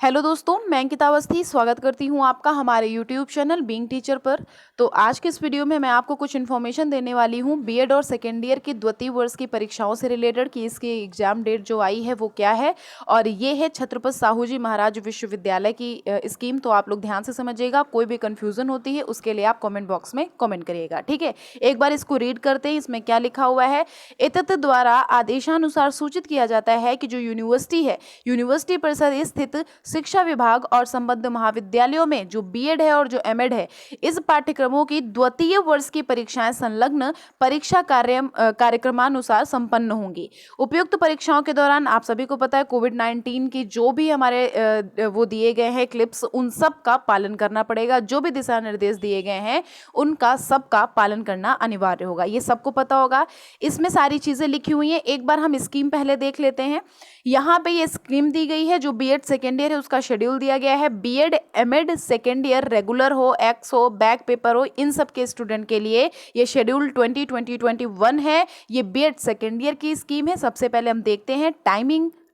Hello दोस्तों, मैं अंकिता अवस्थी स्वागत करती हूँ आपका हमारे यूट्यूब चैनल बीइंग टीचर पर। तो आज के इस वीडियो में मैं आपको कुछ इन्फॉर्मेशन देने वाली हूँ बीएड और सेकेंड ईयर की द्वितीय वर्ष की परीक्षाओं से रिलेटेड कि इसकी एग्जाम डेट जो आई है वो क्या है। और ये है छत्रपति साहू जी महाराज विश्वविद्यालय की स्कीम। तो आप लोग ध्यान से समझिएगा, कोई भी कन्फ्यूजन होती है उसके लिए आप कॉमेंट बॉक्स में कॉमेंट करिएगा, ठीक है। एक बार इसको रीड करते हैं, इसमें क्या लिखा हुआ है। एतत् द्वारा आदेशानुसार सूचित किया जाता है कि जो यूनिवर्सिटी है, यूनिवर्सिटी परिसर स्थित शिक्षा विभाग और संबद्ध महाविद्यालयों में जो बीएड है और जो एमएड है, इस पाठ्यक्रमों की द्वितीय वर्ष की परीक्षाएं संलग्न परीक्षा कार्यक्रमानुसार संपन्न होंगी। उपयुक्त परीक्षाओं के दौरान आप सभी को पता है कोविड-19 की जो भी हमारे वो दिए गए हैं क्लिप्स, उन सब का पालन करना पड़ेगा। जो भी दिशा निर्देश दिए गए हैं उनका सबका पालन करना अनिवार्य होगा, ये सबको पता होगा। इसमें सारी चीजें लिखी हुई हैं। एक बार हम स्कीम पहले देख लेते हैं। यहाँ पे ये स्कीम दी गई है, जो बीएड सेकेंड ईयर है उसका शेड्यूल दिया गया है। BEd MEd second year regular हो, एक्स हो, बैक पेपर हो, इन सब के स्टूडेंट के लिए ये शेड्यूल 2020-21 है। ये बीएड सेकेंड ईयर की स्कीम है। सबसे पहले हम देखते हैं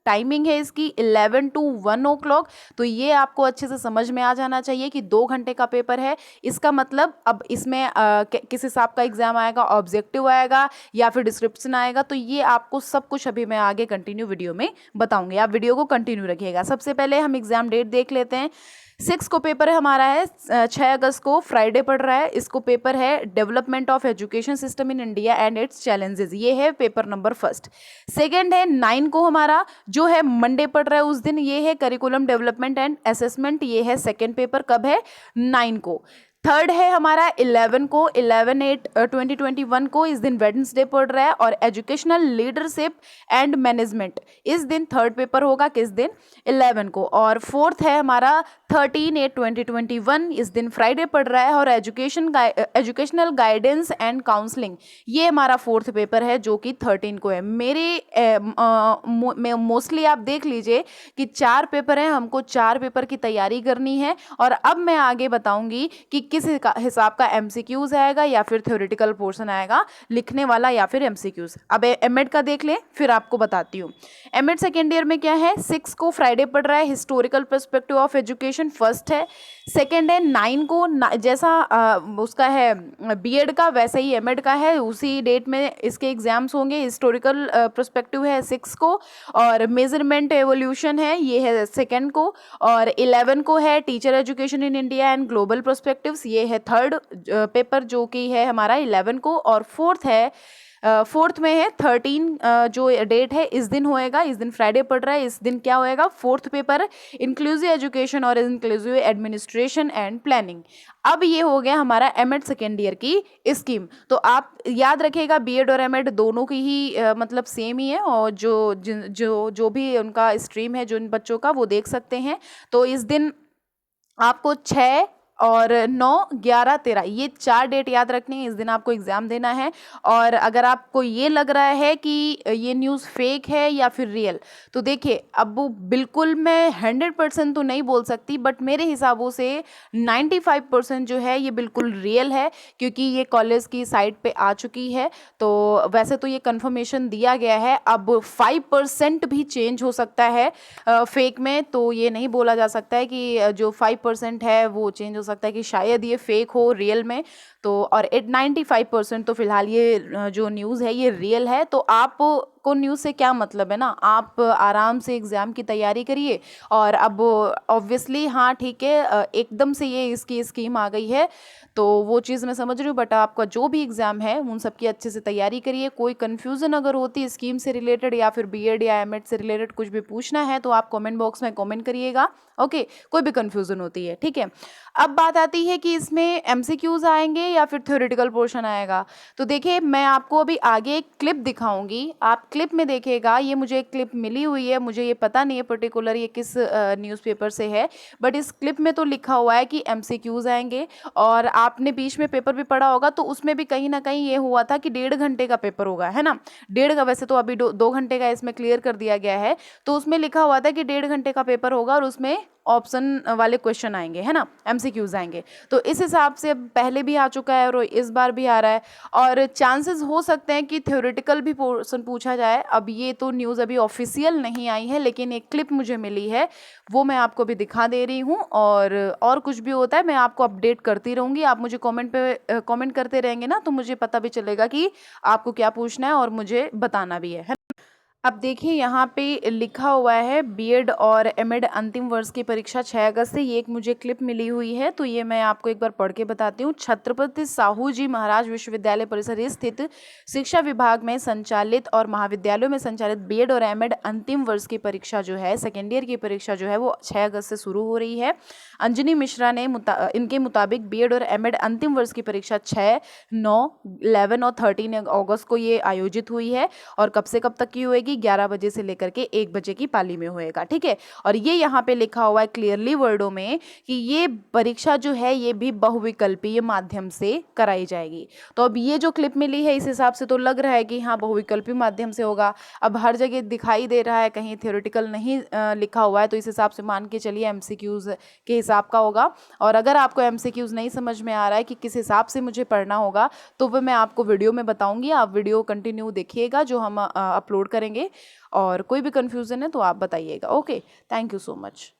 टाइमिंग है इसकी 11 to 1 o'clock। तो ये आपको अच्छे से समझ में आ जाना चाहिए कि 2 घंटे का पेपर है। इसका मतलब अब इसमें किस हिसाब का एग्जाम आएगा, ऑब्जेक्टिव आएगा या फिर डिस्क्रिप्शन आएगा, तो ये आपको सब कुछ अभी मैं आगे कंटिन्यू वीडियो में बताऊंगी। आप वीडियो को कंटिन्यू रखिएगा। सबसे पहले हम एग्जाम डेट देख लेते हैं। 6 को पेपर है हमारा है, 6 अगस्त को फ्राइडे पड़ रहा है। इसको पेपर है development of education system in India and it's challenges, ये है पेपर नंबर फर्स्ट। सेकंड है 9 को हमारा जो है मंडे पड़ रहा है उस दिन, ये है करिकुलम डेवलपमेंट एंड असेसमेंट, ये है सेकंड पेपर। कब है? 9 को। थर्ड है हमारा 11 को, 11/8/2021 को, इस दिन वेडनेसडे पड़ रहा है। और एजुकेशनल लीडरशिप एंड मैनेजमेंट, इस दिन थर्ड पेपर होगा। किस दिन? 11 को। और फोर्थ है हमारा 13/8/2021, इस दिन फ्राइडे पड़ रहा है। और एजुकेशनल गाइडेंस एंड काउंसलिंग, ये हमारा फोर्थ पेपर है जो कि 13 को है। मोस्टली आप देख लीजिए कि 4 पेपर हैं, हमको 4 पेपर की तैयारी करनी है। और अब मैं आगे बताऊंगी कि किस हिसाब का एमसीक्यूज आएगा या फिर थ्योरेटिकल पोर्शन आएगा, लिखने वाला या फिर एमसीक्यूज। अब एमएड का देख ले, फिर आपको बताती हूँ। एमएड सेकेंड ईयर में क्या है, 6 को फ्राइडे पड़ रहा है, historical perspective of education first है। सेकेंड है 9 को, जैसा उसका है बीएड का वैसे ही एमएड का है, उसी डेट में इसके एग्जाम्स होंगे। हिस्टोरिकल पर्सपेक्टिव है 6 को। और मेजरमेंट एवोल्यूशन है, ये है सेकेंड को। और 11 को है teacher education in India and global perspectives, ये है थर्ड पेपर जो कि है हमारा 11 को। और फोर्थ में है 13 जो डेट है इस दिन होएगा, इस दिन फ्राइडे पड़ रहा है, इस दिन क्या होएगा? फोर्थ पेपर, इंक्लूसिव एजुकेशन और इंक्लूसिव एडमिनिस्ट्रेशन एंड प्लानिंग। अब ये हो गया हमारा एमएड सेकेंड ईयर की स्कीम। तो आप याद रखिएगा बीएड और एमएड दोनों की ही मतलब सेम ही है। और जो भी उनका स्ट्रीम है जो इन बच्चों का, वो देख सकते हैं। तो इस दिन आपको 6 और 9, 11, 13 ये 4 डेट याद रखनी है। इस दिन आपको एग्जाम देना है। और अगर आपको ये लग रहा है कि ये न्यूज़ फेक है या फिर रियल, तो देखिए अब वो बिल्कुल मैं 100% तो नहीं बोल सकती, बट मेरे हिसाबों से 95% जो है ये बिल्कुल रियल है, क्योंकि ये कॉलेज की साइट पे आ चुकी है। तो वैसे तो ये कंफर्मेशन दिया गया है, अब 5% भी चेंज हो सकता है फेक में। तो ये नहीं बोला जा सकता है कि जो 5% है वो चेंज हो सकता है कि शायद ये फेक हो रियल में। तो और 95% तो फिलहाल ये जो न्यूज़ है ये रियल है। तो आप को न्यूज़ से क्या मतलब है ना, आप आराम से एग्ज़ाम की तैयारी करिए। और अब ऑब्वियसली हाँ ठीक है, एकदम से ये इसकी स्कीम आ गई है तो वो चीज़ मैं समझ रही हूँ, बट आपका जो भी एग्ज़ाम है उन सब की अच्छे से तैयारी करिए। कोई कन्फ्यूज़न अगर होती है स्कीम से रिलेटेड या फिर बीएड या एमएड से रिलेटेड कुछ भी पूछना है तो आप कमेंट बॉक्स में कमेंट करिएगा, ओके। कोई भी कन्फ्यूज़न होती है, ठीक है। अब बात आती है कि इसमें एमसीक्यूज आएंगे या फिर थ्योरेटिकल पोर्शन आएगा। तो देखिए मैं आपको अभी आगे एक क्लिप दिखाऊंगी, आप क्लिप में देखिएगा। ये मुझे एक क्लिप मिली हुई है, मुझे ये पता नहीं है पर्टिकुलर ये किस न्यूज़पेपर से है, बट इस क्लिप में तो लिखा हुआ है कि एमसीक्यूज आएंगे। और आपने बीच में पेपर भी पढ़ा होगा तो उसमें भी कहीं ना कहीं ये हुआ था कि 1.5 घंटे का पेपर होगा, है ना। 1.5 का, वैसे तो अभी 2 घंटे का इसमें क्लियर कर दिया गया है। तो उसमें लिखा हुआ था कि 1.5 घंटे का पेपर होगा और उसमें ऑप्शन वाले क्वेश्चन आएंगे, है ना, एमसीक्यूज आएंगे। तो इस हिसाब से अब पहले भी आ चुका है और इस बार भी आ रहा है, और चांसेस हो सकते हैं कि थ्योरेटिकल भी पोर्शन पूछा जाए। अब ये तो न्यूज़ अभी ऑफिशियल नहीं आई है, लेकिन एक क्लिप मुझे मिली है, वो मैं आपको भी दिखा दे रही हूँ। और कुछ भी होता है मैं आपको अपडेट करती रहूँगी। आप मुझे कमेंट करते रहेंगे ना, तो मुझे पता भी चलेगा कि आपको क्या पूछना है और मुझे बताना भी है। अब देखिए यहाँ पे लिखा हुआ है बीएड और एमएड अंतिम वर्ष की परीक्षा 6 अगस्त से। ये एक मुझे क्लिप मिली हुई है, तो ये मैं आपको एक बार पढ़ के बताती हूँ। छत्रपति साहू जी महाराज विश्वविद्यालय परिसर स्थित शिक्षा विभाग में संचालित और महाविद्यालयों में संचालित बीएड और एमएड अंतिम वर्ष की परीक्षा जो है, सेकेंड ईयर की परीक्षा जो है, वो 6 अगस्त से शुरू हो रही है। अंजनी मिश्रा ने इनके मुताबिक बीएड और एमएड अंतिम वर्ष की परीक्षा 6, 9, 11 और 13 अगस्त को ये आयोजित हुई है। और कब से कब तक की होएगी? 11 बजे से लेकर के 1 बजे की पाली में होएगा, ठीक है। और ये यहाँ पे लिखा हुआ है क्लियरली वर्डों में कि ये परीक्षा जो है ये भी बहुविकल्पीय माध्यम से कराई जाएगी। तो अब ये जो क्लिप मिली है इस हिसाब से तो लग रहा है कि हाँ बहुविकल्पीय माध्यम से होगा। अब हर जगह दिखाई दे रहा है, कहीं थ्योरेटिकल नहीं लिखा हुआ है, तो इस हिसाब से मान के चलिए एमसीक्यूज के हिसाब का होगा। और अगर आपको एमसीक्यूज नहीं समझ में आ रहा है कि किस हिसाब से मुझे पढ़ना होगा, तो वह मैं आपको वीडियो में बताऊंगी। आप वीडियो कंटिन्यू देखिएगा जो हम अपलोड करेंगे, और कोई भी कन्फ्यूज़न है तो आप बताइएगा। Okay, thank you so much.